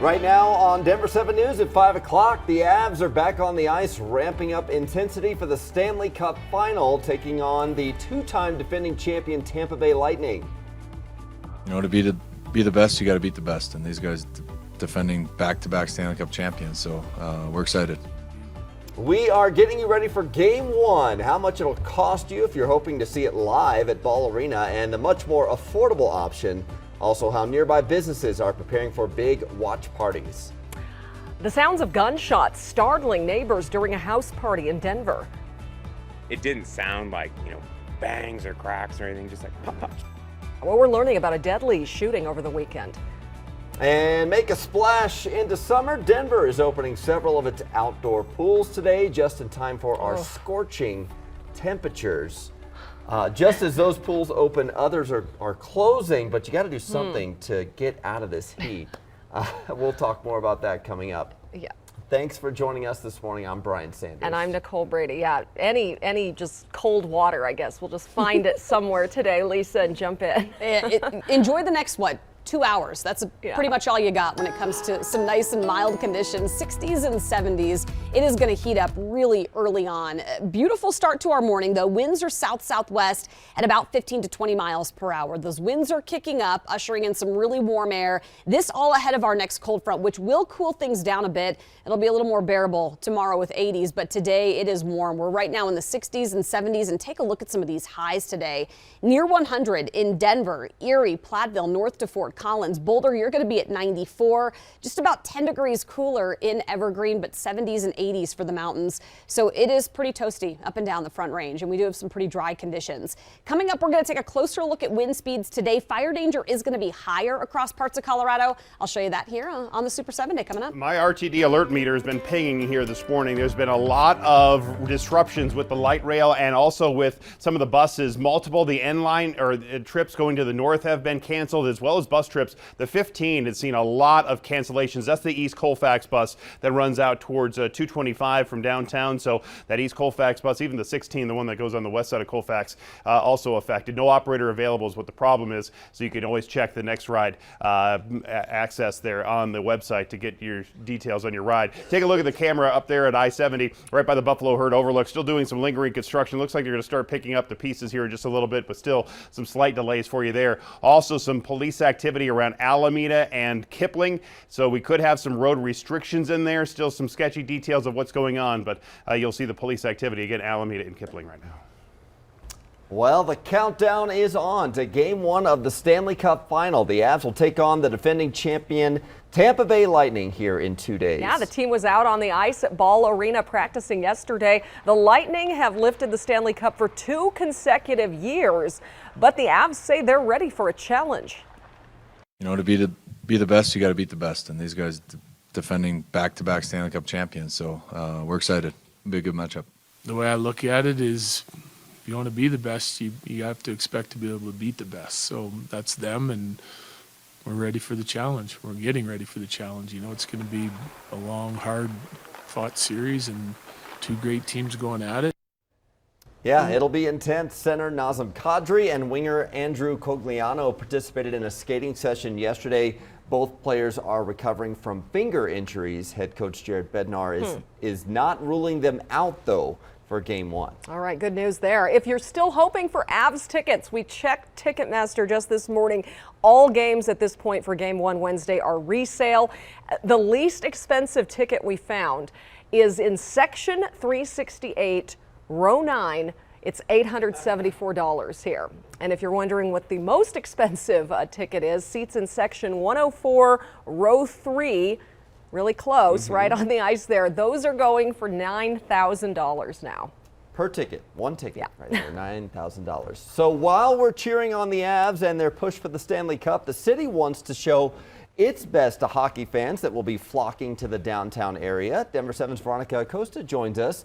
Right now on Denver 7 News at 5 o'clock, the Avs are back on the ice, ramping up intensity for the Stanley Cup final, taking on the two-time defending champion Tampa Bay Lightning. You know, to be the best, you got to beat the best, and these guys defending back-to-back Stanley Cup champions, so we're excited. We are getting you ready for Game 1, how much it'll cost you if you're hoping to see it live at Ball Arena, and the much more affordable option. Also, how nearby businesses are preparing for big watch parties. The sounds of gunshots startling neighbors during a house party in Denver. It didn't sound like, bangs or cracks or anything, just like pop, pop. Well, we're learning about a deadly shooting over the weekend. And make a splash into summer. Denver is opening several of its outdoor pools today, just in time for our scorching temperatures. Just as those pools open, others are closing, but you got to do something to get out of this heat. We'll talk more about that coming up. Yeah. Thanks for joining us this morning. I'm Brian Sanders. And I'm Nicole Brady. Yeah, any just cold water, I guess. We'll just find it somewhere today, Lisa, and jump in. Enjoy the next, 2 hours. That's pretty much all you got when it comes to some nice and mild conditions. 60s and 70s. It is going to heat up really early on. Beautiful start to our morning, though. Winds are south-southwest at about 15 to 20 miles per hour. Those winds are kicking up, ushering in some really warm air. This all ahead of our next cold front, which will cool things down a bit. It'll be a little more bearable tomorrow with 80s, but today it is warm. We're right now in the 60s and 70s, and take a look at some of these highs today. Near 100 in Denver, Erie, Platteville, north to Fort Collins. Boulder, you're going to be at 94, just about 10 degrees cooler in Evergreen, but 70s and 80s for the mountains. So it is pretty toasty up and down the Front Range, and we do have some pretty dry conditions. Coming up, we're going to take a closer look at wind speeds today. Fire danger is going to be higher across parts of Colorado. I'll show you that here on the Super 7 Day coming up. My RTD alert meter has been pinging here this morning. There's been a lot of disruptions with the light rail and also with some of the buses. Multiple, the N-line or trips going to the north have been canceled, as well as bus trips. The 15 has seen a lot of cancellations. That's the East Colfax bus that runs out towards 225 from downtown. So that East Colfax bus, even the 16, the one that goes on the west side of Colfax, also affected. No operator available is what the problem is. So you can always check the next ride access there on the website to get your details on your ride. Take a look at the camera up there at I-70, right by the Buffalo Herd Overlook. Still doing some lingering construction. Looks like you're going to start picking up the pieces here in just a little bit, but still some slight delays for you there. Also some police activity around Alameda and Kipling, so we could have some road restrictions in there. Still some sketchy details of what's going on, but you'll see the police activity again, Alameda and Kipling right now. Well, the countdown is on to Game 1 of the Stanley Cup final. The Avs will take on the defending champion Tampa Bay Lightning here in 2 days. Yeah, the team was out on the ice at Ball Arena practicing yesterday. The Lightning have lifted the Stanley Cup for 2 consecutive years, but the Avs say they're ready for a challenge. You know, to be the best, you got to beat the best, and these guys defending back-to-back Stanley Cup champions, so we're excited. It'll be a good matchup. The way I look at it is, if you want to be the best, you have to expect to be able to beat the best. So that's them, and we're ready for the challenge. We're getting ready for the challenge. You know, it's going to be a long, hard-fought series, and 2 great teams going at it. Yeah, it'll be intense. Center Nazem Kadri and winger Andrew Cogliano participated in a skating session yesterday. Both players are recovering from finger injuries. Head coach Jared Bednar is not ruling them out, though, for Game 1. All right, good news there. If you're still hoping for Avs tickets, we checked Ticketmaster just this morning. All games at this point for Game 1 Wednesday are resale. The least expensive ticket we found is in Section 368, Row 9. It's $874 here. And if you're wondering what the most expensive ticket is, seats in Section 104, Row 3, really close, right on the ice there. Those are going for $9,000 now. Per ticket, one ticket right there, $9,000. So while we're cheering on the Avs and their push for the Stanley Cup, the city wants to show its best to hockey fans that will be flocking to the downtown area. Denver 7's Veronica Acosta joins us.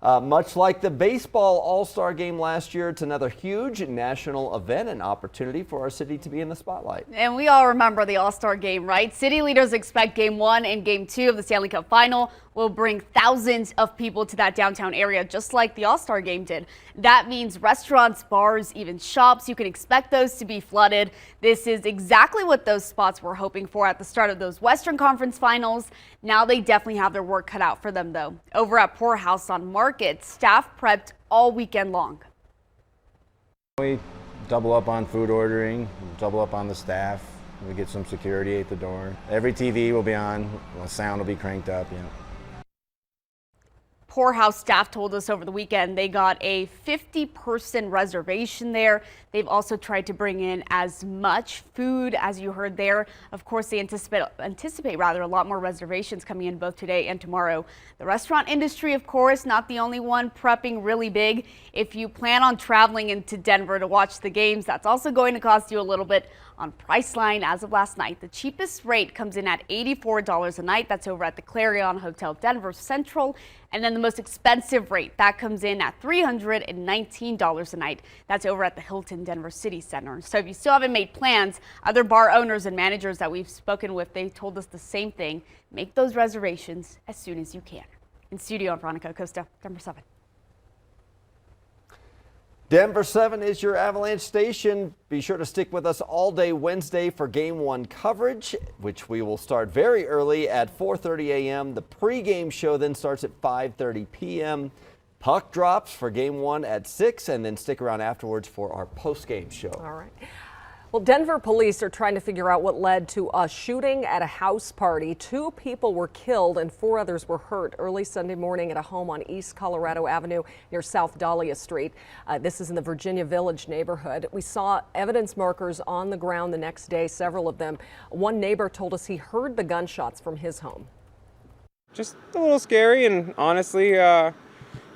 Much like the baseball All-Star game last year, it's another huge national event and opportunity for our city to be in the spotlight. And we all remember the All-Star game, right? City leaders expect Game 1 and Game 2 of the Stanley Cup Final will bring thousands of people to that downtown area, just like the All-Star game did. That means restaurants, bars, even shops, you can expect those to be flooded. This is exactly what those spots were hoping for at the start of those Western Conference Finals. Now they definitely have their work cut out for them, though. Over at Poorhouse on Market, staff prepped all weekend long. We double up on food ordering, double up on the staff. We get some security at the door. Every TV will be on, the sound will be cranked up, you know. Poorhouse staff told us over the weekend they got a 50-person reservation there. They've also tried to bring in as much food as you heard there. Of course, they anticipate a lot more reservations coming in both today and tomorrow. The restaurant industry, of course, not the only one prepping really big. If you plan on traveling into Denver to watch the games, that's also going to cost you a little bit. On Priceline, as of last night, the cheapest rate comes in at $84 a night. That's over at the Clarion Hotel Denver Central. And then the most expensive rate, that comes in at $319 a night. That's over at the Hilton Denver City Center. So if you still haven't made plans, other bar owners and managers that we've spoken with, they told us the same thing. Make those reservations as soon as you can. In studio, I'm Veronica Acosta, Denver 7. Denver 7 is your Avalanche station. Be sure to stick with us all day Wednesday for Game 1 coverage, which we will start very early at 4:30 a.m. The pregame show then starts at 5:30 p.m. Puck drops for Game 1 at 6, and then stick around afterwards for our postgame show. All right. Well, Denver police are trying to figure out what led to a shooting at a house party. 2 people were killed and 4 others were hurt early Sunday morning at a home on East Colorado Avenue near South Dahlia Street. This is in the Virginia Village neighborhood. We saw evidence markers on the ground the next day, several of them. One neighbor told us he heard the gunshots from his home. Just a little scary, and honestly,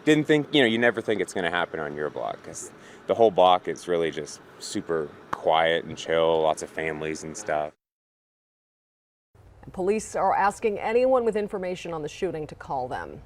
didn't think, you never think it's going to happen on your block, because the whole block is really just super quiet and chill, lots of families and stuff. Police are asking anyone with information on the shooting to call them.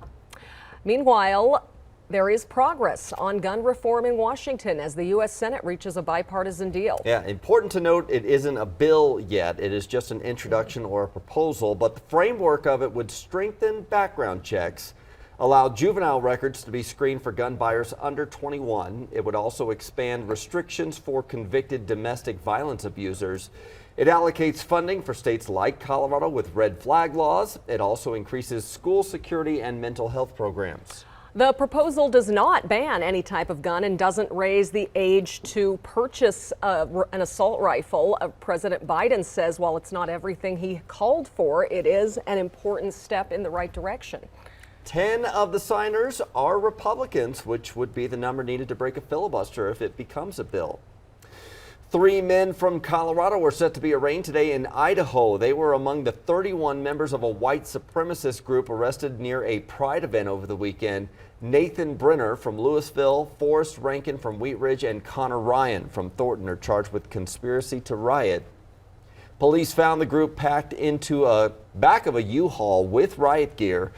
Meanwhile, there is progress on gun reform in Washington as the U.S. Senate reaches a bipartisan deal. Yeah, important to note, it isn't a bill yet. It is just an introduction or a proposal, but the framework of it would strengthen background checks, allow juvenile records to be screened for gun buyers under 21. It would also expand restrictions for convicted domestic violence abusers. It allocates funding for states like Colorado with red flag laws. It also increases school security and mental health programs. The proposal does not ban any type of gun and doesn't raise the age to purchase an assault rifle. President Biden says while it's not everything he called for, it is an important step in the right direction. 10 of the signers are Republicans, which would be the number needed to break a filibuster if it becomes a bill. 3 men from Colorado were set to be arraigned today in Idaho. They were among the 31 members of a white supremacist group arrested near a pride event over the weekend. Nathan Brenner from Louisville, Forrest Rankin from Wheat Ridge, and Connor Ryan from Thornton are charged with conspiracy to riot. Police found the group packed into a back of a U-Haul with riot gear.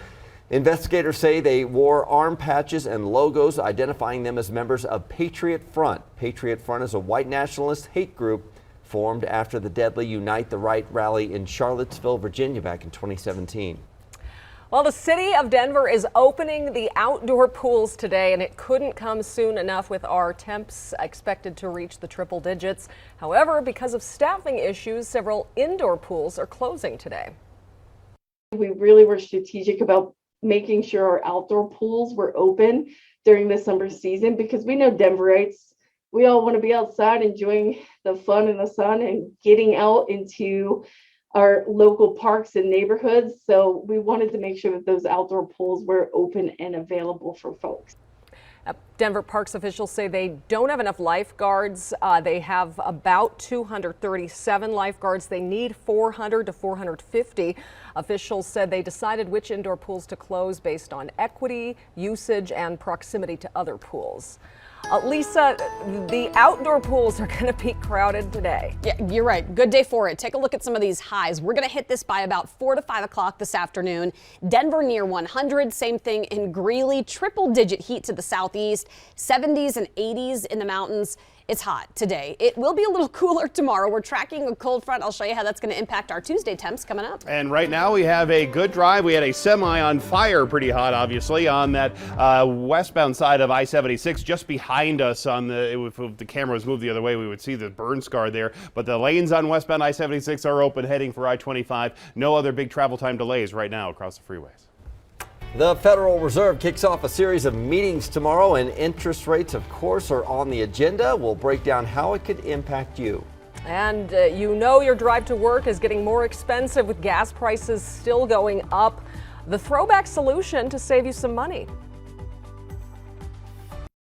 Investigators say they wore arm patches and logos identifying them as members of Patriot Front. Patriot Front is a white nationalist hate group formed after the deadly Unite the Right rally in Charlottesville, Virginia back in 2017. Well, the city of Denver is opening the outdoor pools today, and it couldn't come soon enough with our temps expected to reach the triple digits. However, because of staffing issues, several indoor pools are closing today. We really were strategic about making sure our outdoor pools were open during the summer season, because we know Denverites, we all want to be outside enjoying the fun in the sun and getting out into our local parks and neighborhoods. So we wanted to make sure that those outdoor pools were open and available for folks. Denver Parks officials say they don't have enough lifeguards. They have about 237 lifeguards. They need 400 to 450. Officials said they decided which indoor pools to close based on equity, usage, and proximity to other pools. Lisa, the outdoor pools are going to be crowded today. Yeah, you're right. Good day for it. Take a look at some of these highs. We're going to hit this by about 4 to 5 o'clock this afternoon. Denver near 100. Same thing in Greeley. Triple digit heat to the southeast. 70s and 80s in the mountains. It's hot today. It will be a little cooler tomorrow. We're tracking a cold front. I'll show you how that's going to impact our Tuesday temps coming up. And right now we have a good drive. We had a semi on fire, pretty hot, obviously, on that westbound side of I-76, just behind us. If the camera was moved the other way, we would see the burn scar there. But the lanes on westbound I-76 are open, heading for I-25. No other big travel time delays right now across the freeways. The Federal Reserve kicks off a series of meetings tomorrow, and interest rates, of course, are on the agenda. We'll break down how it could impact you. And you know your drive to work is getting more expensive with gas prices still going up. The throwback solution to save you some money.